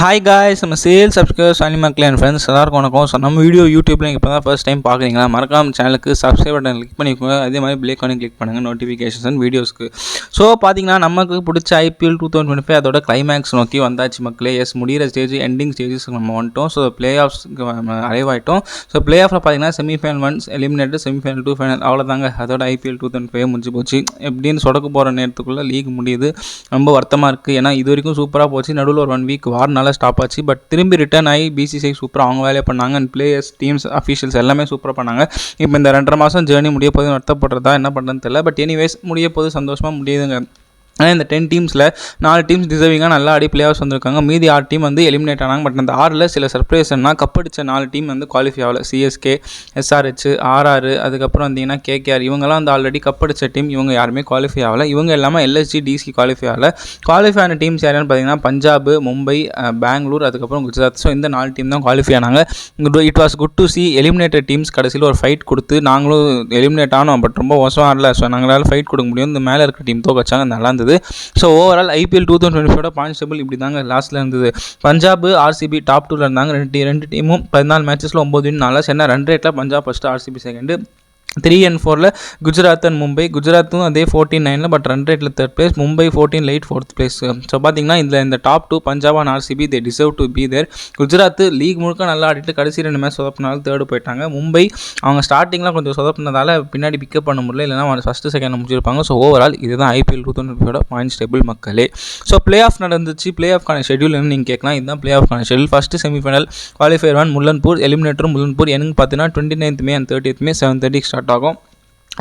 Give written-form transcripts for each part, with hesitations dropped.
Hi guys, நம்ம sale subscribers அனிமக்லே and friends எல்லாருக்கும் வணக்கம். ஸோ நம்ம வீடியோ யூடியூப்பில் நீங்கள் இப்போ தான் ஃபர்ஸ்ட் டைம் பார்க்குறீங்களா, மறக்காம சேனலுக்கு சப்ஸ்கிரைப் பட்டன் கிளிக் பண்ணிக்கோங்க. அதே மாதிரி பிளேக் பண்ணி கிளிக் பண்ணுங்கள் நோட்டிஃபிகேஷன்ஸ் அண்ட் வீடியோஸ்க்கு. ஸோ பார்த்தீங்கன்னா நமக்கு பிடிச்ச IPL 2025 அதோட கிளைமேக்ஸ் நோக்கி வந்தாச்சு மக்களே. முடிகிற ஸ்டேஜ் எண்டிங் ஸ்டேஜஸ் நம்ம வந்துட்டோம். ஸோ பிளே ஆஃப்ஸ்க்கு அரைவ் ஆகிட்டோம். ஸோ பிளே ஆஃபில் பார்த்தீங்கன்னா செமிஃபைனல் 1 எலிமினேட்டட், செமிஃபைனல் 2 ஃபைனல், அவ்வளோதாங்க. அதோட IPL 2025 முடிஞ்சு போச்சு. எப்படின்னு சொடக்க போகிற நேரத்துக்குள்ளே லீக் முடியுது. ரொம்ப வருத்தமாக இருக்குது. ஏன்னா இது வரைக்கும் சூப்பராக போச்சு. நடுவில் ஒரு 1 வீக் வார்னால ஸ்டாப் ஆச்சு. பட் திரும்பி ரிட்டர்ன் ஆகி BCCI சூப்பராக அவங்க வேலையை பண்ணாங்க. அண்ட் பிளேயர்ஸ், டீம்ஸ், அஃபீஷியல்ஸ் எல்லாமே சூப்பராக பண்ணாங்க. இப்போ இந்த 2.5 மாதம் ஜேர்னி முடிய போது வருத்தப்படுறதா என்ன பண்ணுறதுன்னு தெரியல. பட் எனிவேஸ் முடிய போது சந்தோஷமாக முடியுதுங்க. ஆனால் இந்த 10 டீம்ஸில் 4 டீம்ஸ் டிசர்விங்காக நல்லா ஆடி பிளே ஆஃப்ஸ் வந்திருக்காங்க. மீதி 6 டீம் வந்து எலிமினேட் ஆனாங்க. பட் அந்த 6ல் சில சர்ப்ரைஸ்னா கப் அடித்த 4 டீம் வந்து குவாலிஃபை ஆகலை. CSK, SRH, RR, அதுக்கப்புறம் வந்தீங்கன்னா KKR, இவங்கெல்லாம் வந்து ஆல்ரெடி கப் அடித்த டீம். இவங்க யாருமே குவாலிஃபை ஆகலை. இவங்க எல்லாமே LSG, DC குவாலிஃபை ஆகலை. குவாலிஃபை ஆன டீம்ஸ் யாருன்னு பார்த்தீங்கன்னா பஞ்சாப், மும்பை, பெங்களூர், அதுக்கப்புறம் குஜராத். ஸோ இந்த 4 டீம் தான் குவாலிஃபை ஆனாங்க. It was good to C eliminated teams கடைசியில் ஒரு ஃபைட் கொடுத்து நாங்களும் எலிமினேட் ஆனோம். பட் ரொம்ப மோசமாக ஆடல. ஸோ நாங்களால் ஃபைட் கொடுக்க முடியும். இந்த மேலே இருக்கிற டீம் தோக்கச்சாங்க, நல்லா இருந்தது. So overall IPL 2025 points table இப்படி தாங்க லாஸ்ட்டில் இருந்தது. பஞ்சாப், RCB டாப் 2ல் இருந்தாங்க. ரெண்டு டீமும் 14 மேட்சஸில் 9 வின், 4 சென்னை. ரன் ரேட்டில் Punjab first, RCB second. 3 and 4ல் குஜராத் அண்ட் மும்பை. குஜராத்தும் அதே 14-9ல், பட் ரன் ரேட்டில் 3rd place. Mumbai 14-8 4th place. So பார்த்தீங்கன்னா இந்த top 2 Punjab and RCB they deserve to be there. Gujarat league முழுக்க நல்லா ஆடிட்டு கடைசி 2 மேட்ச் சொதப்பினாலும் 3rd போயிட்டாங்க. மும்பை அவங்க ஸ்டார்டிங்கில் கொஞ்சம் சொதப்பினதால பின்னாடி பிக்கப் பண்ண முடியல, இல்லைனா ஃபஸ்ட்டு செகண்ட் முடிச்சிருப்பாங்க. ஸோ ஓவரால் இதுதான் IPL 2025 பாயிண்ட்ஸ் டேபிள் மக்களே. ஸோ பிளே ஆஃப் நடந்துச்சு. பிளே ஆஃப்கான ஷெட்யூல் என்ன நீங்கள் கேட்கலாம். இதுதான் பிளே ஆஃப்கான schedule. First semifinal qualifier 1 Mullanpur, eliminator Mullanpur. எனக்கு பார்த்தீங்கன்னா 29th May and 30th May 7:30 start ஆகும்.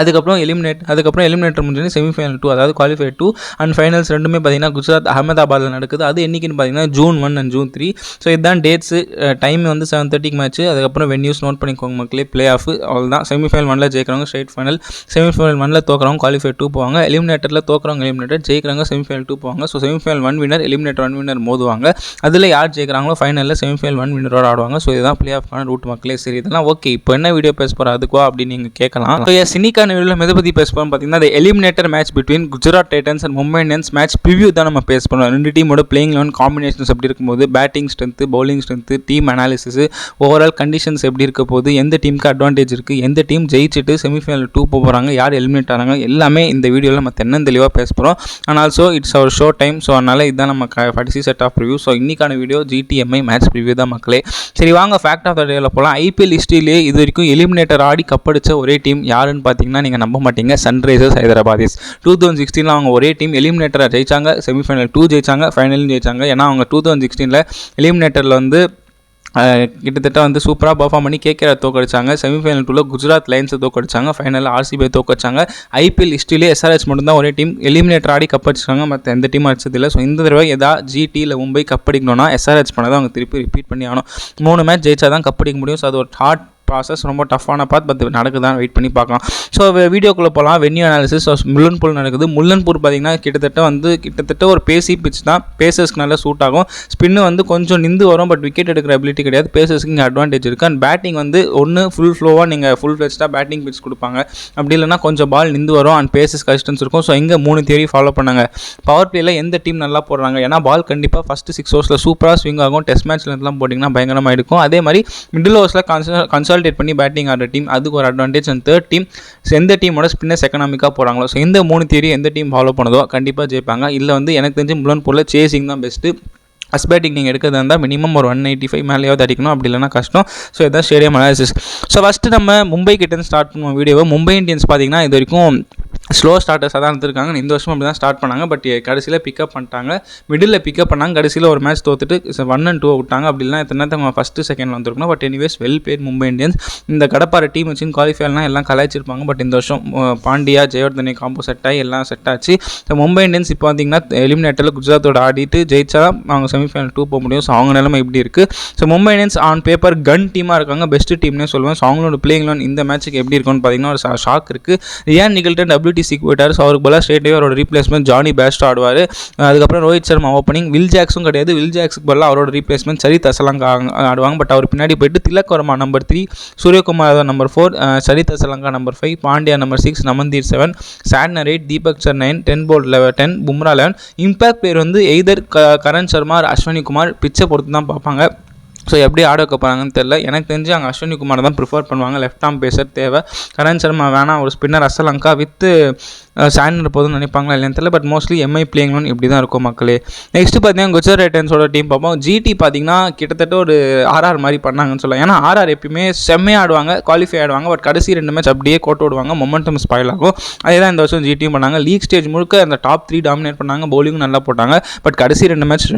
அதுக்கப்புறம் எலிமினேட்டர் முடிஞ்சு செமிஃபைனல் 2, அதாவது குவாலிஃபை 2 அண்ட் ஃபைனல்ஸ் ரெண்டுமே பார்த்தீங்கன்னா குஜராத் அகமதாபாத்தில் நடக்குது. அது என்றைக்குன்னு பார்த்தீங்கன்னா June 1 and June 3. ஸோ இதுதான் டேட்ஸு. டைம் வந்து 7:30 மேட்ச்சு. அதுக்கப்புறம் வென்யூஸ் நோட் பண்ணிக்கோங்க மக்களே. பிளே ஆஃப் அவ்வளோதான். செமிஃபைனல் 1ல் ஜெயிக்கிறவங்க ஸ்ட்ரைட் ஃபைனல், செமிஃபைனல் 1ல் தோக்கிறவங்க குவாலிஃபை 2 போவாங்க. எலிமினேட்டரில் தோக்கிறவங்க எலிமினேட்டர், ஜெயிக்கிறவங்க செமிஃபைனல் 2 போவாங்க. So semifinal 1 winner, eliminator 1 winner மோதுவாங்க. அதில் யார் ஜெயிக்கிறாங்களோ ஃபைனலில் செமிஃபைனல் 1 வின்னரோட ஆடுவாங்க. ஸோ இதுதான் பிளே ஆஃப்கான ரூட் மக்களே. சரி, இதெல்லாம் ஓகே. இப்போ என்ன வீடியோ பேச போகிறோம் அதுக்குவா அப்படின்னு நீங்கள் கேட்கலாம். ஸோ சினிக்கான வீடியோவில் மெதை பற்றி பார்த்தீங்கன்னா the eliminator match between Gujarat Titans and Mumbai Indians match preview தான் நம்ம பேச போகிறோம். 2 டீமோட பிளேயிங் 11 காம்பினேஷன்ஸ் எப்படி இருக்கும்போது, batting strength, bowling strength, team analysis, overall conditions எப்படி இருக்க போது, எந்த டீமுக்கு அட்வான்டேஜ் இருக்குது, எந்த டீம் ஜெயிச்சுட்டு செமிஃபைனல் 2 போகிறாங்க, யார் எலிமினேட் ஆகிறாங்க, எல்லாமே இந்த வீடியோவில் நம்ம தெளிவாக பேச போகிறோம். And also it's our show time. So அதனால் இதுதான் நம்ம கடைசி செட் ஆஃப் ரிவ்யூ. ஸோ இன்னைக்கான வீடியோ GTMI மேட்ச் ப்ரிவியூ தான் மக்களே. சரி வாங்க ஃபேக்ட் ஆஃப் த டேயில் போகலாம். IPL ஹிஸ்ட்ரியிலே இது வரைக்கும் எலிமினேட்டர் ஆடி கப்படிச்ச ஒரே டீம் யாருன்னு பார்த்தீங்கன்னா நீங்கள் நம்ப மாட்டீங்க, சன்ரைசர்ஸ் ஹைதராபாத். 2016 அவங்க ஒரே டீம் எலிமினேட்டரை ஜெயிச்சாங்க, செமிஃபைனல் 2 ஜெயிச்சாங்க, ஃபைனலும் ஜெயிச்சாங்க. ஏன்னா அவங்க 2016 எலிமினேட்டரில் வந்து கிட்டத்தட்ட வந்து சூப்பராக பர்ஃபார்ம் பண்ணி KKR தோக்கடிச்சாங்க. செமிஃபைனல் 2ல் குஜராத் லைன்ஸை தோக்கடிச்சாங்க. ஃபைனலில் RCB தோக்கடிச்சாங்க. IPL ஹிஸ்ட்ரியிலே SRH மட்டும்தான் ஒரே டீம் எலிமினேட்டர் ஆடி கப் அடிச்சாங்க, மற்ற எந்த டீம் அடிச்சதில்லை. ஸோ இந்த தடவை GT இல்லை மும்பை கப் அடிக்கணும்னா SRH பண்ணதை அவங்க திருப்பி ரிப்பீட் பண்ணி ஆகணும். 3 மேட்ச் ஜெயிச்சா தான் கப் அடிக்க முடியும். ஸோ அது ஒரு ஹார்ட் ப்ராசஸ், ரொம்ப டஃப்பான பார்ட். பட் நடக்குதான், வெயிட் பண்ணி பார்க்கலாம். ஸோ வீடியோக்குள்ளே போகலாம். Venue analysis. ஸோ முல்லன்பூர் நடக்குது. முல்லன்பூர் பார்த்தீங்கன்னா கிட்டத்தட்ட ஒரு பேசி பிச் தான். பேசர்ஸ்க்கு நல்லா சூட் ஆகும். ஸ்பின்னு வந்து கொஞ்சம் நின்று வரும், பட் விக்கெட் எடுக்கிற அபிலிட்டி கிடையாது. பேசர்ஸ்க்கு இங்கே அட்வான்டேஜ் இருக்குது. அண்ட் பேட்டிங் வந்து ஒன்று ஃபுல் ஃப்ளோவாக நீங்கள் ஃபுல் ஃப்ளெஜ்டாக பேட்டிங் பிச் கொடுப்பாங்க, அப்படி இல்லைனா கொஞ்சம் பால் நின்று வரும் அண்ட் பேசஸ் கஷ்டன்ஸ் இருக்கும். ஸோ இங்கே 3 தியரி ஃபாலோ பண்ணாங்க. பவர் பிளேயில் எந்த டீம் நல்லா போடுறாங்க, ஏன்னா பால் கண்டிப்பாக ஃபஸ்ட்டு 6 ஓவர்ஸில் சூப்பராக ஸ்விங் ஆகும். டெஸ்ட் மேட்ச்சில் இருந்தெல்லாம் போட்டிங்கன்னா பயங்கரமாக இருக்கும். அதே மாதிரி மிடில் ஓவர்ஸில் கன்சால்டேட் பண்ணி பேட்டிங் ஆடுற டீம், அதுக்கு ஒரு அட்வான்டேஜ். அண்ட் 3rd டீம் எந்த டீமோட ஸ்பின்னர்ஸ் எக்கனாமிக்காக போகிறாங்களோ, ஸோ இந்த 3 தியரி எந்த டீம் ஃபாலோ பண்ணதோ கண்டிப்பாக ஜெயிப்பாங்க. இல்லை வந்து எனக்கு தெரிஞ்சு முல்லன்பூரில் சேசிங் தான் பெஸ்ட்டு. பேட்டிங் நீங்கள் எடுக்கிறதா இருந்தால் மினிமம் ஒரு 185 மேலேயாவது அடிக்கணும், அப்படி இல்லைனா கஷ்டம். ஸோ இதான் ஸ்டேடியம் அனாலிசிஸ். ஸோ ஃபஸ்ட்டு நம்ம மும்பை கிட்டேருந்து ஸ்டார்ட் பண்ணுவோம் வீடியோவை. மும்பை இந்தியன்ஸ் பார்த்தீங்கன்னா இது வரைக்கும் ஸ்லோ ஸ்டார்டர்ஸாக தான் இருந்திருக்காங்க. இந்த வருஷம் அப்படி தான் ஸ்டார்ட் பண்ணாங்க. பட் கடைசியில் பிக்கப் பண்ணிட்டாங்க. மிடில் பிக்கப் பண்ணாங்க. கடைசியில் ஒரு மேட்ச் தோத்துட்டு 1 and 2 விட்டாங்க. அப்படிலாம் எத்தனை அவங்க ஃபஸ்ட்டு செகண்டில் வந்துருக்கணும். But anyways well played Mumbai Indians. இந்த கடப்பார டீம் வச்சு குவாலிஃபைலாம் எல்லாம் கலாய்ச்சிருப்பாங்க. பட் இந்த வருஷம் பாண்டியா, ஜெயவர்தனை காம்போ செட் ஆகி எல்லாம் செட் ஆச்சு. ஸோ மும்பை இந்தியன்ஸ் இப்போ பார்த்தீங்கன்னா எலிமினேட்டரில் குஜராத்தோட ஆடிட்டு ஜெயிச்சா அவங்க செமிஃபைனல் 2 போக முடியும். ஸோ அவங்க நிலைமை இப்படி இருக்குது. So Mumbai Indians on paper gun டீமாக இருக்காங்க, பெஸ்ட் டீம்னே சொல்லுவேன். ஸோ அவங்களோட பிளேயிங் இந்த மேட்ச்சுக்கு எப்படி இருக்குன்னு பார்த்தீங்கன்னா ஒரு ஷாக் இருக்குது. ரியான் நிகழ்டன் WT WTCக்கு போயிட்டார். ஸோ அவருக்கு பதிலாக ஸ்ட்ரெயிட்டாகவே அவரோட ரீப்ளேஸ்மெண்ட் ஜானி பேஸ்டோ ஆடுவார். அதுக்கப்புறம் ரோஹித் சர்மா ஓப்பனிங், வில் ஜாக்ஸும் கிடையாது, வில் ஜாக்ஸுக்கு பதிலாக அவரோட ரீப்ளேஸ்மெண்ட் சரித் அசலங்கா ஆடுவாங்க. பட் அவர் பின்னாடி போயிட்டு Tilak Varma number 3, Suryakumar number 4, Charith Asalanka number 5, Pandya number 6, Naman Dhir 7, Santner 8, Deepak சர் 9, 10 போல்ட் 10, பும்ரா 11. இம்பாக்ட் பிளேயர் வந்து எய்தர் கரண் சர்மா, அஸ்வினி குமார், பிச்சை பொறுத்து தான் பார்ப்பாங்க. ஸோ எப்படி ஆட வைக்க போகிறாங்கன்னு தெரியல. எனக்கு தெரிஞ்சு அங்கே அஸ்வினி குமார் தான் ப்ரிஃபர் பண்ணுவாங்க. லெஃப்ட் ஆர்ம் பேசர் தேவை, கரண் சர்மா வேணாம், ஒரு ஸ்பின்னர் அசலங்கா வித்து சாண்டர் போதும்னு நினைப்பாங்களா இல்லைன்னு தெரியல. பட் மோஸ்ட்லி எம்ஐ பிளேயிங்னு இப்படி தான் இருக்கும் மக்களே. நெக்ஸ்ட்டு பார்த்தீங்கன்னா குஜராத் டைட்டன்ஸோட டீம் பார்ப்போம். ஜிடி பார்த்தீங்கன்னா கிட்டத்தட்ட ஒரு ஆர்ஆர் மாதிரி பண்ணாங்கன்னு சொல்லலாம். ஏன்னா ஆர்ஆர் எப்பயுமே செம்மையாக ஆடுவாங்க, குவாலிஃபை ஆடுவாங்க. பட் கடைசி 2 மேட்ச் அப்படியே கோட்டு விடுவாங்க, மொமெண்டம் ஸ்பாயில் ஆகும். அதே தான் இந்த வருஷம் ஜிடியும் பண்ணாங்க. லீக் ஸ்டேஜ் முழுக்க அந்த டாப் 3 டாமினேட் பண்ணாங்க, பவுலிங்கும் நல்லா போட்டாங்க. பட் கடைசி 2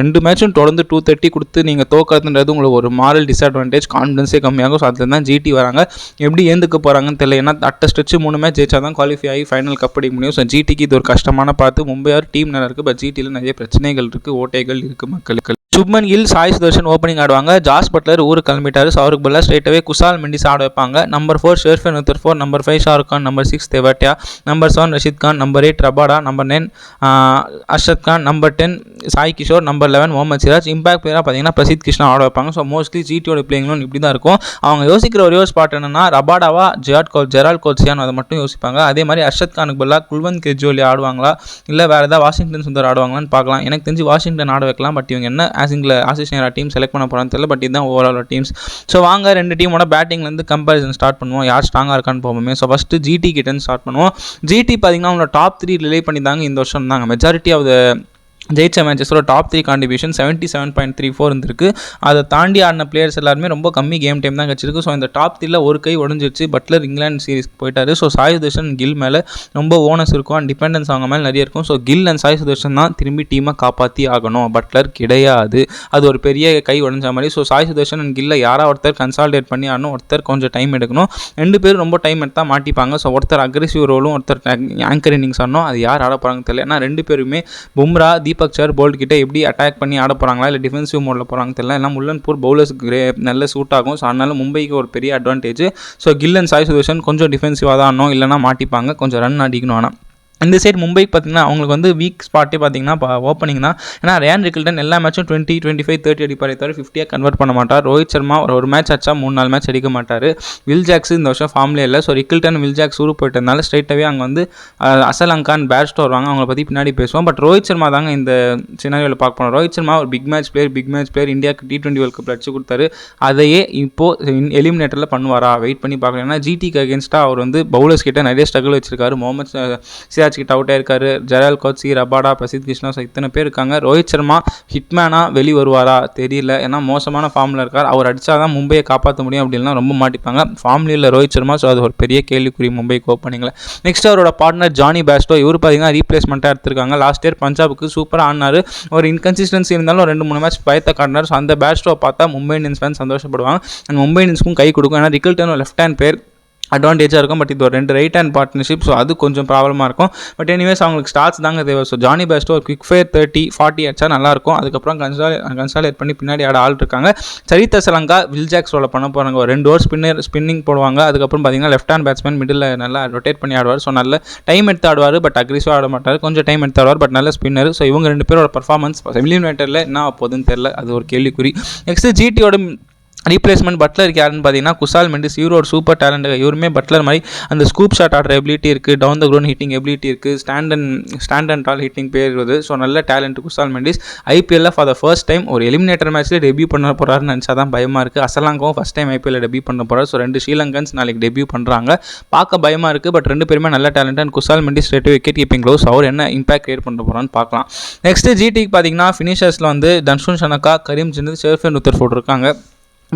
மேட்சும் தொடர்ந்து 230 கொடுத்து நீங்கள் தோக்கிறதுன்றது உங்களுக்கு ஒரு மாரல் டிஸ்அட்வான்டேஜ், கான்ஃபிடன்ஸே கம்மியாகும். ஸோ அதில் தான் ஜிடி வராங்க. எப்படி ஏந்துக்க போகிறாங்கன்னு தெரியல. ஏன்னா அட்ட ஸ்ட்ரெச் 3 மேட்ச் ஜெயிச்சா தான் குவாலிஃபை ஆகி ஃபைனல் கப் அடிக்க முடியும். ஸோ ஜிடிக்கு இது ஒரு கஷ்டமான பார்த்து. மும்பையார் டீம் நல்லா இருக்குது, பட் ஜிடியில் நிறைய பிரச்சனைகள் இருக்குது, ஓட்டைகள் இருக்குது மக்களுக்கு. சுப்மன் கில், சாய் சுதர்ஷன் ஓப்பனிங் ஆடுவாங்க. ஜாஸ் பட்லர் ஊருக்கு கிளம்பிட்டாரு. ஸோ அவருக்கு பதிலாக ஸ்ட்ரெயிட்டாகவே குசால் மெண்டிஸ் ஆட வைப்பாங்க. Number 4 Sherfane Rutherford, number 5 Shahrukh Khan, number 6 Tewatia, number 7 Rashid Khan, number 8 Rabada, number 9 Arshad Khan, number 10 Sai Kishore, number 11 Mohammed Siraj. Impact பிளேயராக பார்த்தீங்கன்னா பிரசித் கிருஷ்ணா ஆட வைப்பாங்க. ஸோ மோஸ்ட்லி ஜிடியோட பிளேயிங்லும் இப்படி தான் இருக்கும். அவங்க யோசிக்கிற ஒரே ஒரு ஸ்பாட் என்னன்னா ரபாடாவா ஜெரால் கோல்சியான், அதை மட்டும் யோசிப்பாங்க. அதே மாதிரி அர்ஷத் கானுக்கு பதிலாக குல்வந்த் கெஜ்வாலி ஆடுவாங்களா இல்லை வேறு ஏதாவது வாஷிங்டன் சுந்தர் ஆடுவாங்களான்னு பார்க்கலாம். எனக்கு தெரிஞ்சு வாஷிங்டன் ஆட வைக்கலாம். பட் இவங்க என்ன ஆசிஸ் டீம் செலக்ட் பண்ண போகிறான்னு தெரியல. பட் இதுதான் ஓவரால் டீம்ஸ். ஸோ வாங்க 2 டீமோட பேட்டிங்லேருந்து கம்பேரிசன் ஸ்டார்ட் பண்ணுவோம். யார் ஸ்ட்ராங்காக இருக்கான்னு போவோமே. ஸோ ஃபஸ்ட்டு ஜிடி கிட்டேருந்து ஸ்டார்ட் பண்ணுவோம். ஜிடி பார்த்தீங்கன்னா அவங்களோட டாப் 3 ரிலே பண்ணியிருந்தாங்க இந்த வருஷம் தாங்க. மெஜாரிட்டி ஆஃப் த ஜெயிச்ச மேட்சஸோட டாப் 3 கான்ட்ரிபியூஷன் 77.34 இருந்திருக்கு. அதை தாண்டி ஆடின பிளேயர்ஸ் எல்லாருமே ரொம்ப கம்மி கேம் டைம் தான் கிடச்சிருக்கு. ஸோ இந்த டாப் 3ல ஒரு கை உடஞ்சிருச்சு. பட்லர் இங்கிலாந்து சீரிஸ்க்கு போயிட்டாரு. ஸோ சாய் சுதர்ஷன் கில் மேலே ரொம்ப ஓனஸ் இருக்கும் அண்ட் டிபெண்டன்ஸ் அவங்க மேலே நிறைய இருக்கும். ஸோ கில் அண்ட் சாய் சுதர்ஷன் தான் திரும்பி டீமை காப்பாற்றி ஆகணும். பட்லர் கிடையாது. அது ஒரு பெரிய கை உடஞ்ச மாதிரி. ஸோ சாய் சுதர்ஷன் அண்ட் கில்ல யாராவது ஒருத்தர் கன்சால்டேட் பண்ணி ஆடணும், ஒருத்தர் கொஞ்சம் டைம் எடுக்கணும். 2 பேரும் ரொம்ப டைம் எடுத்தால் மாட்டிப்பாங்க. ஸோ ஒருத்தர் அக்ரெசிவ் ரோலும் ஒருத்தர் ஆங்கர் இன்னிங்ஸ் ஆடணும். அது யார் ஆட போகிறாங்கன்னு தெரியல. ஏன்னா 2 பேருமே பும்ரா, தீபக் சர், போல்ட் கிட்ட எப்படி அட்டாக் பண்ணி ஆட போகிறாங்களா இல்லை டிஃபென்சிவ் மோடில் போகிறாங்க தெரியல. எல்லாம் முல்லன்பூர் பவுலர்ஸ்க்கு நல்ல சூட் ஆகும். ஸோ அதனால மும்பைக்கு ஒரு பெரிய advantage. So Gill and Sai Sudharsan கொஞ்சம் டிஃபென்சிவாக தான் ஆடணும், இல்லைனா மாட்டிப்பாங்க. கொஞ்சம் ரன் அடிக்கணும். ஆனால் இந்த சைட் மும்பைக்கு பார்த்தீங்கன்னா அவங்களுக்கு வந்து வீக் ஸ்பாட்டே பார்த்தீங்கன்னா ஓப்பனிங் தான். ஏன்னா ரேன் ரிக்கில்டன் எல்லா மேட்சும் 20, 25, 30 அடிப்பாரே தவிர 50 கன்வெர்ட் பண்ண மாட்டார். ரோஹித் சர்மா ஒரு மேட்ச் அடிச்சா 3-4 மேட்ச் அடிக்க மாட்டார். வில் ஜாக்ஸ் இந்த வருஷம் ஃபார்ம்லேயே இல்லை. ஸோ ரிக்கில்டன் வில் ஜாக்ஸ் ஊருக்கு போயிட்டதுனால ஸ்ட்ரைட்டாகவே அங்கே வந்து அசலங்கான் பேட்ஸ்டோ வருவாங்க. அவங்கள பற்றி பின்னாடி பேசுவோம். பட் ரோஹித் சர்மா தாங்க இந்த சினாரியோவில் பார்க்க போனோம். ரோஹித் சர்மா ஒரு பிக் மேட்ச் பிளேயர் இந்தியாவுக்கு T20 வேர்ல்ட் கப் அடிச்சு கொடுத்தாரு. அதையே இப்போது எலிமினேட்டரில் பண்ணுவாரா வெயிட் பண்ணி பார்க்கலாம். ஏன்னா ஜிடிக்கு அகேன்ஸ்டாக அவர் வந்து பவுலர்ஸ் கிட்ட நிறைய ஸ்ட்ரகிள் வச்சிருக்காரு. முகமது சிராஜ் கிட்ட அவுட் ஆயிருக்காரு. Gerald Coetzee, Rabada, Prasidh Krishna, so இத்தனை பேர் இருக்காங்க. ரோஹித் சர்மா ஹிட்மேனா வெளி வருவாரா தெரியல. ஏன்னா மோசமான ஃபார்மில் இருக்கார். அவர் அடித்தா தான் மும்பையை காப்பாற்ற முடியும். அப்படின்னா ரொம்ப மாட்டிப்பாங்க. ஃபார்ம்ல இல்லை ரோஹித் சர்மா. ஸோ அது ஒரு பெரிய கேள்விக்குறி மும்பைக்கு ஓப்பனிங்கில். நெக்ஸ்ட் அவரோட பார்ட்னர் ஜானி பேஸ்டோ. இவர் பார்த்தீங்கன்னா ரீப்ளேஸ்மெண்ட்டாக எடுத்திருக்காங்க. லாஸ்ட் இயர் பஞ்சாபுக்கு சூப்பராக ஆடினார். ஒரு இன்கன்சிஸ்டன்சி இருந்தாலும் 2-3 மேட்ச் பயத்தை காட்டினார். ஸோ அந்த பேஸ்டோ பார்த்தா மும்பை இந்தியன்ஸ் ஃபேன்ஸ் சந்தோஷப்படுவாங்க. அண்ட் மும்பை இந்தியன்ஸ்க்கும் கை கொடுக்கும். ஏன்னா ரிக்கில்டன் லெஃப்ட் ஹேண்ட் பேர் அட்வான்டேஜாக இருக்கும். பட் இது ஒரு 2 ரைட் ஹேண்ட் பார்ட்னர்ஷிப். ஸோ அது கொஞ்சம் ப்ராப்ளமாக இருக்கும். பட் எனிவேஸ் அவங்களுக்கு ஸ்டார்ட்ஸ் தாங்க தேவை. ஸோ ஜானி பேஸ்டோ ஒரு குவிக் ஃபயர் 30, 40 அடிச்சா நல்லாயிருக்கும். அதுக்கப்புறம் கன்சாலேட் பண்ணி பின்னாடி ஆள் இருக்காங்க. சரித் அசலங்கா வில் ஜாக்ஸ் ரோல பண்ண போகிறாங்க. ஒரு 2 ஓவர் ஸ்பின்னிங் போடுவாங்க. அதுக்கப்புறம் பார்த்தீங்கன்னா லெஃப்ட் ஹேண்ட் பேட்ஸ்மேன் மிடில் நல்லா ரொட்டேட் பண்ணி ஆடுவார். ஸோ நல்ல டைம் எடுத்து ஆடுவார். பட் அக்ரெசிவாக ஆட மாட்டார். கொஞ்சம் டைம் எடுத்து ஆடுவார். பட் நல்ல ஸ்பின்னர். ஸோ இவங்க 2 பேரோட பர்ஃபார்மன்ஸ் எலிமினேட்டரில் என்ன போகுதுன்னு தெரியல. அது ஒரு கேள்விக்குறி. நெக்ஸ்ட் ஜிடியோட ரீப்ளேஸ்மெண்ட் பட்லருக்கு யாருன்னு பார்த்தீங்கன்னா குசால் மெண்டிஸ். இவர் ஒரு சூப்பர் டேலண்ட். இவருமே பட்லர் மாதிரி அந்த ஸ்கூப் ஷாட் ஆடுற எபிலிட்டி இருக்குது, down the ground hitting ability இருக்குது, ஸ்டாண்ட் அண்ட் டால் ஹிட்டிங் பேர் இருக்குது. ஸோ நல்ல டேலண்ட் குசால் மெண்டிஸ். ஐபிஎல்ல ஃபார் த ஃபர்ஸ்ட் டைம் ஒரு எலிமினேட்டர் மேட்ச்சில் டெபியூ பண்ண போகிறாருன்னு நினச்சா தான் பயமாக இருக்குது. அசலாங்கவும் ஃபஸ்ட் டைம் ஐபிஎல்ல டெபியூ பண்ண போகிறார். ஸோ 2 ஸ்ரீலங்கன்ஸ் நாளைக்கு டெபியூ பண்ணுறாங்க. பார்க்க பயமாக இருக்குது. பட் 2 பேருமே நல்ல talent. And Kusal Mendis straight wicket keeping close. அவர் என்ன இம்பாக்ட் கிரியேட் பண்ண போகிறான்னு பார்க்கலாம். நெக்ஸ்ட் ஜிடிக்கு பார்த்தீங்கன்னா ஃபினிஷர்ஸில் வந்து தன்ஷுன் ஷனக்கா, கரீம் ஜிந்த், ஷெர்ஃபன் உத்தர்ஃபோர்ட் இருக்காங்க.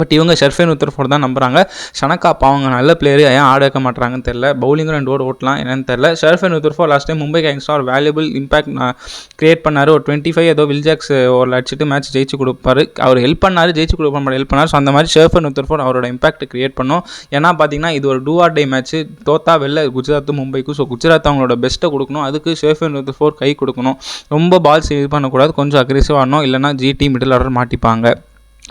பட் இவங்க ஷெர்ஃபன் உத்தர்ஃபோர்ட் தான் நம்புறாங்க. ஷனக்கா பாவங்க நல்ல பிளேயர், ஏன் ஆட வைக்க மாட்டாங்கன்னு தெரியல. பவுலிங்கும் 2 ஓவர் ஓட்டலாம் என்னன்னு தெரியல. ஷெர்ஃபன் உத்தர்ஃபோர்ட் லாஸ்ட் டைம் மும்பை அகேன்ஸ்டாக ஒரு வேல்யூபிள் இம்பாக்ட் கிரியேட் பண்ணார். ஒரு 25 ஏதோ வில் ஜாக்ஸ் ஓவரில் அடிச்சுட்டு மேட்ச் ஜெயிச்சு கொடுப்பாரு. அவர் ஹெல்ப் பண்ணார், ஜெயிச்சு கொடுப்பாரு, ஹெல்ப் பண்ணார். ஸோ அந்த மாதிரி ஷெர்ஃபன் உத்தர்ஃபோர்ட் அவரோட இம்பாக்ட் கிரியேட் பண்ணும். ஏன்னா பார்த்தீங்கன்னா இது ஒரு டூ ஆர் டே மேட்ச். தோத்தா வெளில குஜராத் மும்பைக்கும். ஸோ குஜராத் அவங்களோட பெஸ்ட்டை கொடுக்கணும். அதுக்கு ஷெர்ஃபன் உத்தர்ஃபோர்ட் கை கொடுக்கணும். ரொம்ப பால்ஸ் இது பண்ணக்கூடாது. கொஞ்சம் அக்ரெசிவ் ஆடணும். இல்லைனா ஜிடி மிடில் ஆர்டர் மாட்டிப்பாங்க.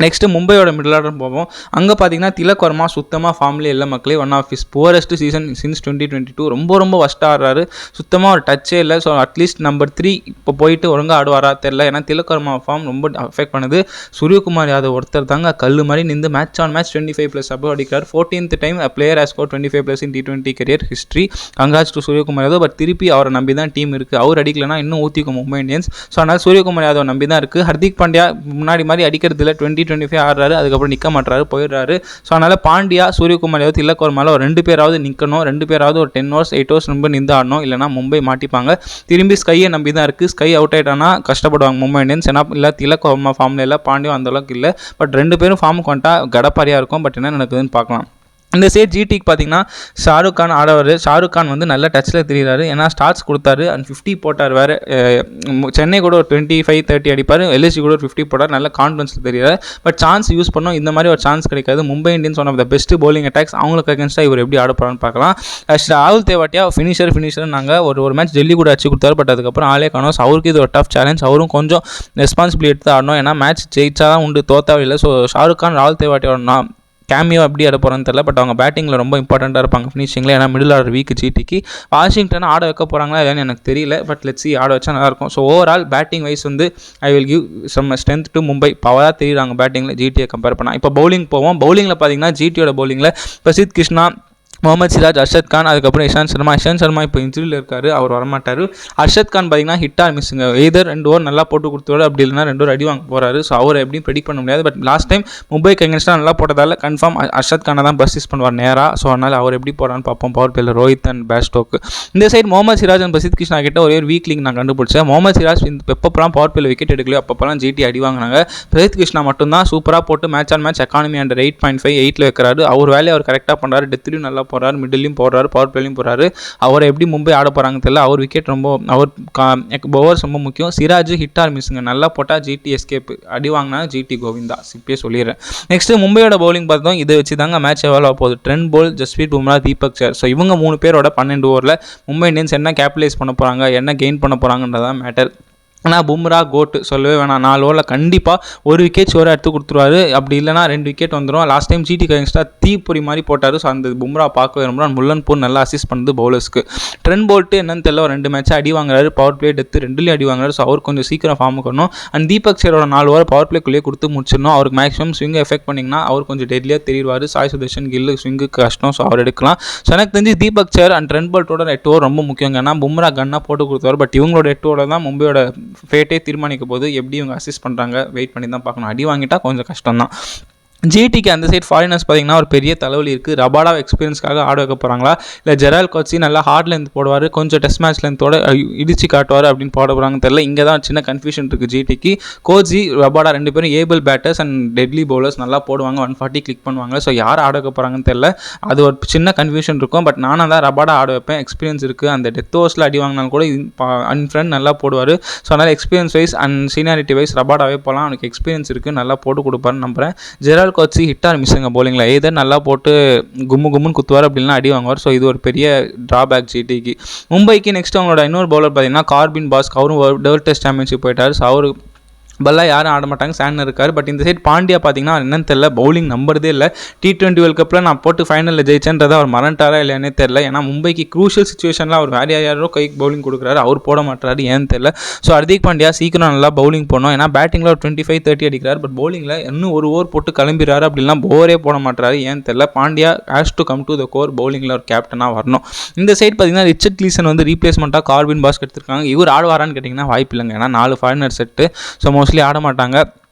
நெக்ஸ்ட்டு மும்பையோட மிடில் ஆர்டர் போவோம். அங்கே பார்த்தீங்கன்னா திலக் வர்மா சுத்தமாக ஃபார்ம்லேயே இல்லை மக்களே. One of his poorest season since 2022. ரொம்ப ஒஸ்ட்டாக ஆடுறாரு. சுத்தமாக ஒரு டச்சே இல்லை. ஸோ அட்லீஸ்ட் நம்பர் 3 இப்போ போயிட்டு ஒழுங்காக ஆடுவாரா தெரில. ஏன்னா திலக் வர்மா ஃபார்ம் ரொம்ப அஃபெக்ட் பண்ணுது. சூரியகுமார் யாதவ் ஒருத்தர் தாங்க கல் மாதிரி நின்று மேட்ச் ஆன் மேட்ச் 25+ அபோவ் அடிக்கிறார். 14th time player has score 25+ in T20 career history. கங்காட்ஸ் to Suryakumar Yadav. But திருப்பி அவரை நம்பி தான் டீம் இருக்குது. அவர் அடிக்கலனா இன்னும் ஊற்றிக்கும் மும்பை இந்தியன்ஸ். ஸோ அதனால் சூரியகுமார் யாதவ் நம்பி தான் இருக்குது. ஹர்திக் பாண்டியா முன்னாடி மாதிரி அடிக்கிறதுல 20-25 ஆடுறாரு. அதுக்கப்புறம் நிற்க மாட்டாரு, போயிடுறாரு. ஸோ அதனால் பாண்டியா, சூரியகுமார் யாதவ், திலக் வர்மால ஒரு 2 பேராவது நிற்கணும். 2 பேராவது ஒரு 10 overs 8 overs ரொம்ப நின்று ஆடணும். இல்லைனா மும்பை மாட்டிப்பாங்க. திரும்பி ஸ்கையை நம்பி தான் இருக்குது. ஸ்கை அவுட் ஆகிட்டானா கஷ்டப்படுவாங்க மும்பை இந்தியன்ஸ். ஏன்னா இல்லை திலக் வர்மா ஃபார்மில் இல்லை, பாண்டியா அந்தளவுக்கு இல்லை. பட் 2 பேரும் ஃபார்முக்கு வந்துட்டா கடப்பாரியாக இருக்கும். பட் என்ன நடக்குதுன்னு பார்க்கலாம். இந்த சைட் ஜிடிக்கு பார்த்தீங்கன்னா ஷாருக் கான் ஆடவர். ஷாருக் கான் வந்து நல்ல டச்சில் தெரிகிறாரு. ஏன்னா ஸ்டார்ட்ஸ் கொடுத்தாரு அண்ட் 50 போட்டார் வேறு. சென்னை கூட ஒரு 25-30 அடிப்பார். எல்எஸ்சி கூட ஒரு 50 போட்டார். நல்ல கான்ஃபிடன்ஸில் தெரியாது. பட் சான்ஸ் யூஸ் பண்ணோம். இந்த மாதிரி ஒரு சான்ஸ் கிடைக்காது. Mumbai Indians one of the best bowling attacks. அவங்களுக்கு அகேன்ஸ்டாக இவர் எப்படி ஆட போகிறான்னு பார்க்கலாம். ராகுல் தேவாட்டியா ஃபினிஷர் நாங்கள் ஒரு மேட்ச் டெல்லி கூட அடிச்சு கொடுத்தாரு. பட் அதுக்கப்புறம் ஆளே காணோம். அவருக்கு இது ஒரு டஃப் சேலஞ்ச். அவரும் கொஞ்சம் ரெஸ்பான்சிபிலிட்டி எடுத்து ஆடணும். ஏன்னா மேட்ச் ஜெயிச்சா தான் உண்டு, தோத்தாவே இல்லை. ஸோ ஷாருக் கான் ராகுல் தேவாட்டியா கேமியோ எப்படி ஆட போகிறான்னு தெரியல. பட் அவங்க பேட்டிங்கில் ரொம்ப இம்பார்ட்டண்ட்டாக இருப்பாங்க ஃபினிஷிங்கில். ஏன்னா மிடில் ஆர்டர் வீக் ஜிடிக்கு. வாஷிங்டன் ஆட வைக்க போகிறாங்களா இல்லைன்னு எனக்கு தெரியல. பட் லெட்ஸ் சி, ஆட வச்சா நல்லாயிருக்கும். ஸோ ஓவரால் பேட்டிங் வைஸ் வந்து I will give some strength to Mumbai. பவராக தெரியுறாங்க பேட்டிங்கில் ஜிடியை கம்பேர் பண்ணால். இப்போ பவுலிங் போவோம். பவுலிங்கில் பார்த்தீங்கன்னா ஜிடியோட பவுலிங்கில் பிரசித் கிருஷ்ணா, முகமது சிராஜ், அர்ஷத் கான், அதுக்கப்புறம் இஷாந்த் சர்மா இப்போ இன்ஜுரியில் இருக்கார். அவர் வரமாட்டார். அர்ஷத் கான் பார்த்தீங்கன்னா ஹிட்டாக மிஸ்ஸுங்க. எதர் 2 ஓவர் நல்லா போட்டு கொடுத்துவாரு, அப்படி இல்லைனா 2 ஓவர் அடி வாங்க போகிறாரு. ஸோ அவரை எப்படியும் ப்ரெடிக்ட் பண்ண முடியாது. பட் லாஸ்ட் டைம் மும்பைக்கு அகேன்ஸ்டாக நல்லா போட்டதால் கன்ஃபார்ம் அர்ஷத் கானை தான் பர்சிஸ் பண்ணுவார் நேராக. ஸோ அதனால் அவர் எப்படி போகிறான்னு பார்ப்போம். பவர் பிளேயில் ரோஹித் அண்ட் பேஸ்டோக்கு. இந்த சைடு முகமது சிராஜ் அண்ட் பிரசித் கிருஷ்ணா கிட்ட ஒரே ஒரு வீக் லிங்க் நான் கண்டுபிடிச்சேன். முகமது சிராஜ் எப்பப்பெல்லாம் பவர் பிளேயில் விக்கெட் எடுக்கலையோ அப்பப்பெல்லாம் ஜிடி அடி வாங்கினாங்க. பிரசித் கிருஷ்ணா மட்டும்தான் சூப்பராக போட்டு match on match economy under 8.5 8ல் வைக்கிறாரு. அவர் வேலையை அவர் கரெக்டாக பண்ணுறாரு. டெத்லையும் நல்லா போகிறாரு, மிடிலையும் போகிறாரு, பவர் பிளேலையும் போகிறாரு. அவரை எப்படி மும்பை ஆட போகிறாங்க தெரியல. அவர் விக்கெட் அவர் ஓவர்ஸ் ரொம்ப முக்கியம். சிராஜ் ஹிட்டார் மிஸ்ஸுங்க. நல்லா போட்டால் ஜிடி எஸ்கேப், அடி வாங்கினா ஜிடி கோவிந்தா. இப்பயே சொல்லிடுறேன். நெக்ஸ்ட் மும்பையோட பவுலிங் பார்த்தோம். இதை வச்சு தாங்க மேட்ச் எவ்வளோ போகுது. ட்ரெண்ட் போல், ஜஸ்பீத் பும்ரா, தீபக் சஹர். ஸோ இவங்க 3 பேரோட 12 ஓவரில் மும்பை இந்தியன்ஸ் என்ன கேபிட்டலைஸ் பண்ண போகிறாங்க, என்ன கெயின் பண்ண போகிறாங்கன்றதான் மேட்டர். ஆனால் பும்ரா கோட்டு சொல்லவே வேணாம். 4 ஓவரில் கண்டிப்பாக ஒரு விக்கெட் ஷோரை எடுத்து கொடுத்துருவாரு. அப்படி இல்லைனா 2 விக்கெட் வந்துடும். லாஸ்ட் டைம் ஜிடி அகேன்ஸ்டாக தீப்பொறி மாதிரி போட்டார். ஸோ அந்த பும்ரா பார்க்க ரொம்ப முல்லன்பூர் நல்லா அசிஸ்ட் பண்ணுது பவுலர்ஸ்க்கு. ட்ரெண்ட் போல்ட்டு என்னன்னு தெரியல, 2 மேட்சாக அடி வாங்குறாரு. பவர் பிளே டெத்து 2லேயும் அடி வாங்குறாரு. ஸோ அவர் கொஞ்சம் சீக்கிரம் ஃபார்முக்கு வரணும். அண்ட் தீபக் சரோட 4 ஓவர் பவர் பிளேக்குள்ளேயே கொடுத்து முடிச்சிடணும். அவருக்கு மேக்ஸிமம் ஸ்விங் எஃபெக்ட் பண்ணிங்கன்னா அவர் கொஞ்சம் டெட்லியாக தெரிவார். சாய் சுதர்ஷன் கில் ஸ்விங்குக்கு கஷ்டம். ஸோ அவர் எடுக்கலாம். ஸோ எனக்கு தெரிஞ்சு தீபக் சர் அண்ட் ட்ரெண்ட் போல்ட்டோட 8 ஓவர் ரொம்ப முக்கியம். ஏன்னா பும்ரா கன்னாக போட்டு கொடுத்தாரு. பட் இவங்களோட 8 ஓவர் தான் மும்பையோட ஃபேட்டே தீர்மானிக்க போது. எப்படி இவங்க அசிஸ்ட் பண்ணுறாங்க வெயிட் பண்ணி தான் பார்க்கணும். அடி வாங்கிட்டா கொஞ்சம் கஷ்டம் தான். ஜிடிக்கு அந்த சைட் ஃபாரினர்ஸ் பார்த்தீங்கன்னா ஒரு பெரிய தலைவலி இருக்குது. ரபாடா எக்ஸ்பீரியன்ஸ்க்காக ஆட வைக்க போகிறாங்களா, இல்லை ஜெரால் கோச்சி நல்லா ஹார்ட் லென்த் போடுவார், கொஞ்சம் டெஸ்ட் மேட்ச் லென்த்தோட இடிச்சு காட்டுவார் அப்படின்னு போட போகிறாங்கன்னு தெரியல. இங்கே தான் சின்ன கன்ஃபியூஷன் இருக்குது ஜிடிக்கு. கோச்சி ரபாடா 2 பேரும் able batters and deadly bowlers. நல்லா போடுவாங்க, 140 கிளிக் பண்ணுவாங்க. ஸோ யார் ஆட வைக்க போகிறாங்கன்னு தெரியல. அது ஒரு சின்ன கன்ஃபியூஷன் இருக்கும். பட் நானும் தான் ரபாடா ஆட வைப்பேன். எக்ஸ்பீரியன்ஸ் இருக்குது. அந்த டெத் ஓவர்ஸில் அடி வாங்கினாலும் கூட அன்ஃப்ரெண்ட் நல்லா போடுவார். ஸோ அதனால் experience wise and seniority wise ரபாடாவே போகலாம். அவனுக்கு எக்ஸ்பீரியன்ஸ் இருக்குது, நல்லா போட்டு கொடுப்பாருன்னு நம்புகிறேன். ஜெரால் கோச்சி ஹிட்டார் மிஸ்ஸுங்க பவுலிங்கில். ஏதர் நல்லா போட்டு கும்முன்னு குத்துவார், அப்படின்னா அடி வாங்குவார். ஸோ இது ஒரு பெரிய ட்ராபேக் ஜிடிக்கு. மும்பைக்கு நெக்ஸ்ட் அவங்களோட இன்னொரு பவுலர் பார்த்தீங்கன்னா கார்பின் பாஸ்க். அவரும் வேர்ல்டு டெஸ்ட் சாம்பியன்ஷிப் போயிட்டார். ஸோ அவரு பல்லாம் யாரும் ஆட மாட்டாங்க, சேன் இருக்கார். பட் இந்த சைட் பாண்டியா பார்த்தீங்கன்னா என்னன்னு தெரியல, பவுலிங் நம்புறதே இல்லை. T20 வேர்ல்ட் கப்பில் நான் போட்டு ஃபைனலில் ஜெயிச்சேன்றதை அவர் மறந்துட்டாரா இல்லையானே தெரியல. ஏன்னா மும்பைக்கு க்ரூஷியல் சுச்சுவேஷனில் அவர் வேறு யாரோ கைக்கு பவுலிங் கொடுக்குறாரு, அவர் போட மாட்டாரு, ஏன்னு தெரியல. ஸோ ஹர்திக் பாண்டியா சீக்கிரம் நல்லா பவுலிங் போடணும். ஏன்னா பேட்டிங்கில் ஒரு 25-30 அடிக்கிறார். பட் பவுலிங்கில் இன்னும் ஒரு ஓவர் போட்டு கிளம்பிடுறாரு, அப்படின்னா ஓவரே போட மாட்டாரு, ஏன்னு தெரியல. Pandya has to come to the core, பவுலிங்கில் ஒரு கேப்டனாக வரணும். இந்த சைட் பார்த்தீங்கன்னா ரிச்சர்ட் கிளீசன் வந்து ரீப்ளேஸ்மெண்ட்டாக கார்பின் பாஸ்க் எடுத்திருக்காங்க. இவர் ஆடுவாரான்னு கேட்டிங்கன்னா வாய்ப்பு இல்லைங்க. ஏன்னா 4 ஃபாரினர் செட்டு. ஸோ மோஸ்ட்லி ஆட மாட்டாங்க,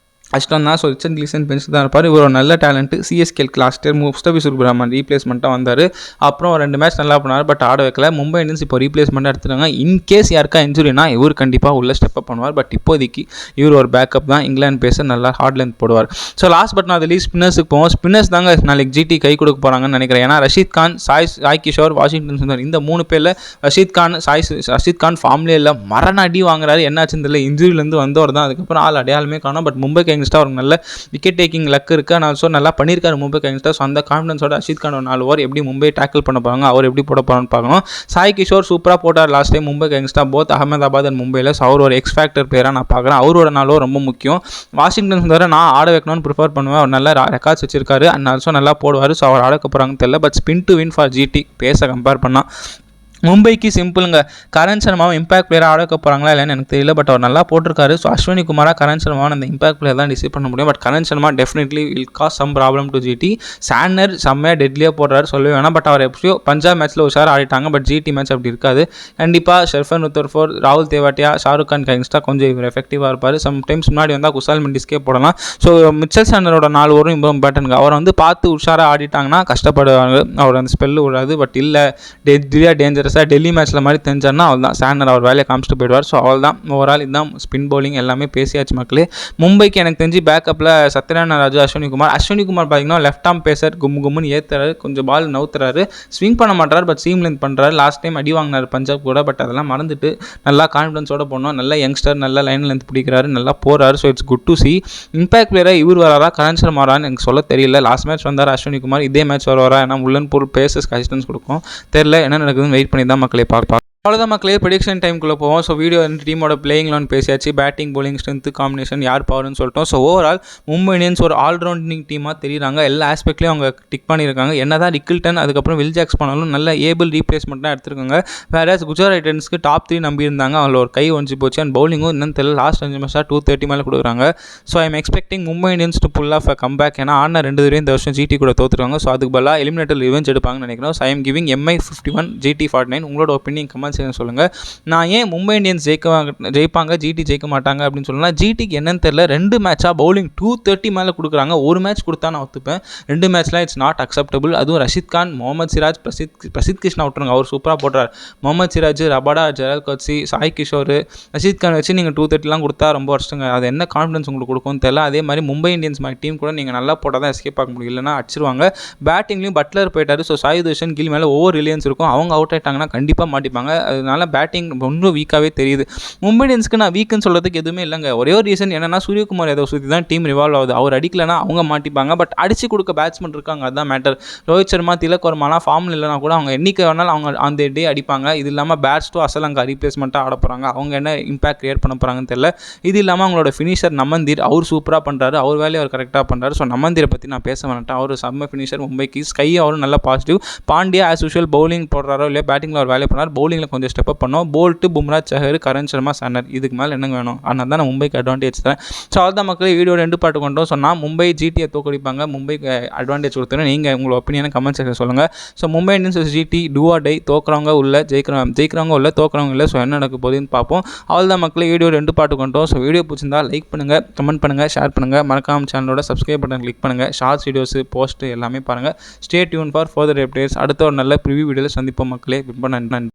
கஷ்டம் தான். ஸோ ரிச்சர்ட் கிளீசன் பெஞ்ச் தான் இருப்பார். இவர் ஒரு நல்ல டேலண்ட்டு. சிஎஸ்கேக்கு லாஸ்ட் இயர் முஸ்தபிசுர் ரஹ்மான் ரீப்ளேஸ்மெண்ட்டாக வந்தார். அப்புறம் 2 மேட்ச் நல்லா பண்ணார், பட் ஆட வைக்கல. மும்பை இந்தியன்ஸ் இப்போ ரீப்ளேஸ்மெண்ட்டாக எடுத்துட்டாங்க. இன்கேஸ் யாருக்கா இன்ஜுரினா இவர் கண்டிப்பாக உள்ள ஸ்டெப் பண்ணுவார். பட் இப்போதைக்கு இவர் ஒரு பேக்கப் தான். இங்கிலாந்து பேச நல்லா ஹார்ட் லென்த் போடுவார். ஸோ லாஸ்ட் பட் நான் லீஸ்ட் ஸ்பின்னர்ஸுக்கு போவோம். ஸ்பின்னர்ஸ் தாங்க நாளைக்கு ஜிடி கை கொடுக்க போகிறாங்கன்னு நினைக்கிறேன். ஏன்னா ரஷீத் கான், சாய் கிஷோர், வாஷிங்டன் சுந்தர், இந்த 3 பேரில் ரஷீத் கான் ஃபார்ம்லேயே இல்லை, மரண அடி வாங்குறாரு. என்னாச்சுன்னு தெரியல, இன்ஜுரியிலேருந்து வந்தவர் தான். அதுக்கப்புறம் ஆள் அடையாளமே காணும். பட் மும்பைக்கு அகேன்ஸ்டாக ஒரு நல்ல விக்கெட் டேக்கிங் லக் இருக்குது. ஆனால் ஆல்சோ நல்லா பண்ணியிருக்காரு மும்பைக்கு அகேன்ஸ்டாக. ஸோ அந்த கான்ஃபிடன்ஸோட ரஷீத் கான் ஒரு 4 ஓவர் எப்படி மும்பை டேக்கிள் பண்ண போகிறாங்க, அவர் எப்படி போட போகிறான்னு பார்க்கணும். சாய் கிஷோர் சூப்பராக போட்டார் லாஸ்ட் டைம் மும்பைக்கு அகேன்ஸ்டாக போத் அகமதாபாத் அண்ட் மும்பையில். ஸோ அவர் ஒரு எக்ஸ் ஃபேக்டர் பிளேயராக நான் பார்க்குறேன். அவரோட 4 ஓவர் ரொம்ப முக்கியம். வாஷிங்டன் சுந்தரை நான் ஆட வைக்கணும்னு ப்ரிஃபர் பண்ணுவேன். அவர் நல்ல ரெக்கார்ட்ஸ் வச்சிருக்காரு அண்ட் ஆல்சோ நல்லா போடுவார். ஸோ அவர் ஆடக்க போகிறாங்கன்னு தெரியல. But spin to win for GT பேச கம்பேர் பண்ணால் மும்பைக்கு சிம்பிளுங்க. கரண் சர்மாவும் இம்பாக்ட் பிளேயராக ஆடக்க போகிறாங்களா இல்லைன்னு எனக்கு தெரியல. பட் அவர் நல்லா போட்டிருக்காரு. ஸோ அஸ்வினி குமாரா கரண் சர்மாவும் அந்த இம்பாக்ட் பிளேயர் தான் டிசைட் பண்ண முடியும். But Karan Sharma definitely will cause some problem to GT. Santner செம்மையாக டெட்லியாக போடுறாரு சொல்லவே வேணாம். பட் அவர் எப்படியோ பஞ்சாப் மேட்ச்சில் உஷார் ஆடிட்டாங்க. பட் ஜிடி மேட்ச் அப்படி இருக்காது. கண்டிப்பாக ஷெர்ஃபன் உத்தர்ஃபோர், ராகுல் தேவாட்டியா, ஷாருக் கான் அகேன்ஸ்டாக கொஞ்சம் இவர் எஃபெக்டிவாக இருப்பார். சம்டைம்ஸ் முன்னாடி வந்தால் குசால் மெண்டிஸ்கே போடலாம். ஸோ மிச்சல் சாண்டரோட 4 ஓவரும் ரொம்ப இம்பார்ட்டன்ட். அவரை வந்து பார்த்து உஷாராக ஆடிட்டாங்கன்னா கஷ்டப்படுவாங்க. அவர் அந்த ஸ்பெல்லு விடாது. பட் இல்லை டெட்லியாக டேஞ்சரஸாக டெல்லி மேட்ச்சில் மாதிரி தெரிஞ்சார்னா அவள் தான் சாண்டர் அவர் வேலையை காமிச்சிட்டு போயிடுவார். ஸோ அவள் தான் ஓவரால் இதுதான் ஸ்பின் பவுலிங் எல்லாமே பேசியாச்சு மக்களே. மும்பைக்கு எனக்கு தெரிஞ்சு பேக்கப்பில் சத்யநாராயண ராஜு, அஸ்வினி குமார் பார்த்தீங்கன்னா லெஃப்ட் ஆர்ம் பேசர் கும்முன்னு ஏற்றுறாரு. கொஞ்சம் பால் நவுத்துறாரு, ஸ்விங் பண்ண மாட்டார். பட் சீம் லென்த் பண்ணுறாரு. லாஸ்ட் டைம் அடி வாங்கினார் பஞ்சாப் கூட. பட் அதெல்லாம் மறந்துட்டு நல்லா கான்ஃபிடன்ஸோட போனோம். நல்ல யங்ஸ்டர், நல்ல லைன் லென்த் பிடிக்கிறாரு, நல்லா போகிறாரு. So it's good to C. Impact பிளேயராக இவர் வராரா கரண் சர்மாரான்னு எனக்கு சொல்ல தெரியல. லாஸ்ட் மேட்ச் வந்தார் அஸ்வினி குமார், இதே மேட்ச் வருவாரா? ஏன்னா முல்லன்பூர் பேசஸ் கன்சிஸ்டன்ஸ் கொடுக்கும். தெரியல என்ன நடக்குதுன்னு வெயிட் பண்ணி தான் மக்களே பார்ப்போம். அவ்வளோதான் மக்களே, ப்ரெடிக்ஷன் டைமுக்குள்ளே போவோம். ஸோ வீடியோ 2 டீமோட பிளேயிங் லோன் பேசியாச்சு. பேட்டிங் பவுலிங் ஸ்ட்ரென்த் காம்பினேஷன் யார் பவர்னு சொல்லிட்டோம். ஸோ ஓவரால் மும்பை இந்தியன்ஸ் ஒரு ஆல்ரவுண்டிங் டீமாக தெரியுறாங்க. எல்லா ஆஸ்பெக்ட்லேயும் அவங்க டிக் பண்ணியிருக்காங்க. என்ன தான் ரிக்கில்டன் அதுக்கப்புறம் வில் ஜாக்ஸ் பண்ணாலும் நல்ல ஏபிள் ரீப்ளேஸ்மெண்ட் தான் எடுத்துருக்காங்க. வேறு குஜராத் டைட்டன்ஸ்க்கு டாப் 3 நம்பியிருந்தாங்க. அவங்கள ஒரு கை ஒஞ்சி போச்சு. அண்ட் பவுலிங்கும் இன்னும் தெரியல. லாஸ்ட் 5 மேட்சாக 230 மேலே கொடுக்குறாங்க. So I am expecting Mumbai Indians to pull off a comeback. ஏன்னா ஆடின 2 தடவை இந்த வருஷம் ஜிடி கூட தோற்றுருக்காங்க. ஸோ அதுக்கு பதிலாக எலிமினேட்டர் ரிவெஞ்ச் எடுப்பாங்கன்னு நினைக்கிறோம். So I am giving MI 51 GT 49. உங்களோட ஒப்பீனியன் கமெண்ட் செக்ஷன் சொல்லுங்கள். நான் ஏன் மும்பை இந்தியன்ஸ் ஜெயிப்பாங்க ஜிடி ஜெயிக்க மாட்டாங்க அப்படின்னு சொல்லலாம். ஜிடிக்கு என்னன்னு தெரியல, 2 மேட்சாக பவுலிங் 230 மேலே கொடுக்குறாங்க. ஒரு மேட்ச் கொடுத்தா நான் ஒத்துப்பேன். 2 மேட்ச்லாம் இட்ஸ் நாட் அக்செப்டபிள். அதுவும் ரஷீத் கான், முகமது சிராஜ், பிரசித் கிருஷ்ணா விட்டுருங்க, அவர் சூப்பராக போடுறார். முகமது சிராஜ், ரபாடா, ஜெரல் கொட்சி, சாய் கிஷோர், ரஷீத் கான் வச்சு நீங்கள் 230 கொடுத்தா ரொம்ப வருஷங்க. அது என்ன கான்ஃபிடன்ஸ் உங்களுக்கு கொடுக்கும்னு தெரியல. அதே மாதிரி மும்பை இந்தியன்ஸ் மாதிரி டீம் கூட நீங்கள் நல்லா போட்டால் தான் எஸ்கேப் ஆக முடியும், இல்லைனா அடிச்சிருவாங்க. பேட்டிங்லேயும் பட்லர் போயிட்டார். ஸோ சாய் துஷன் கில் மேலே ஓவர் ரிலியன்ஸ் இருக்கும். அவங்க அவுட் ஆகிட்டாங்கன்னா கண்டிப்பாக மாட்டிப்பாங்க. அதனால பேட்டிங் ரொம்ப வீக்காகவே தெரியுது. மும்பை இந்தியன்ஸ்க்கு நான் வீக்குன்னு சொல்கிறதுக்கு எதுவுமே இல்லைங்க. ஒரே ஒரு ரீசன் என்னன்னா சூரியகுமார் யாதவ் சுற்றி தான் டீம் ரிவால்வ் ஆகுது. அவர் அடிக்கலைன்னா அவங்க மாட்டிப்பாங்க. பட் அடிச்சு கொடுக்க பேட்ஸ்மேன் இருக்காங்க, அதுதான் மேட்டர். ரோஹித் சர்மா, திலக் வர்மாலாம் ஃபார்மில் இல்லைனா கூட அவங்க என்னைக்கு வேணாலும் அவங்க அந்த டே அடிப்பாங்க. இது இல்லாமல் பேட்ஸ் டூ அசலங்கா ரீப்ளேஸ்மெண்ட்டாக ஆட போகிறாங்க. அவங்க என்ன இம்பாக்ட் கிரியேட் பண்ண போகிறாங்கன்னு தெரியல. இது இல்லாமல் அவங்களோட ஃபினிஷர் நமந்தீர், அவர் சூப்பராக பண்ணுறாரு. அவர் வேலையை அவர் கரெக்டாக பண்ணுறாரு. ஸோ நமந்தீரை பற்றி நான் பேச வேண்டாம். அவர் செம்ம ஃபினிஷர் மும்பைக்கு. ஸ்கை அவரும் நல்ல positive. Pandya as usual bowling போடுறாரோ இல்லையா, பேட்டிங்கில் அவர் வேலையை பண்ணார். பவுலிங்கில் கொஞ்சம் ஸ்டெப் அப் பண்ணோம். போல்ட்டு, பும்ரா, சஹர், கரண் சர்மா, சாண்டர், இதுக்கு மேலே என்ன வேணும்? ஆனால் தான் நான் மும்பைக்கு அட்வான்டேஜ் தரேன். ஸோ அவ்வளோதான் மக்களே, வீடியோ 2 பாட்டு கொண்டோம். ஸோ நான் மும்பை ஜிடியை தோக்கடிப்பாங்க, மும்பைக்கு அட்வான்டேஜ் கொடுத்துறேன். நீங்கள் உங்களோட ஒப்பீனியனை கமெண்ட் செக்ஷன் சொல்லுங்கள். So Mumbai Indians GT do or die, தோக்குறவங்க உள்ள, ஜெயிக்கிறவங்க உள்ள, தோக்குறவங்க இல்லை. ஸோ என்ன நடக்க போகுதுன்னு பார்ப்போம். அவ்வளோதான் மக்களே, வீடியோ 2 பாட்டு கொண்டோம். ஸோ வீடியோ பிடிச்சிருந்தா லைக் பண்ணுங்கள், கமெண்ட் பண்ணுங்கள், ஷேர் பண்ணுங்கள். மறக்காம சேனலோட சப்ஸ்கிரைப் பட்டன் கிளிக் பண்ணுங்கள். ஷார்ட்ஸ் வீடியோஸ், போஸ்ட் எல்லாமே பாருங்கள். Stay tune for further updates. அடுத்த ஒரு நல்ல ப்ரிவியூ வீடியோவில் சந்திப்போம் மக்களே. ரொம்ப நன்றி.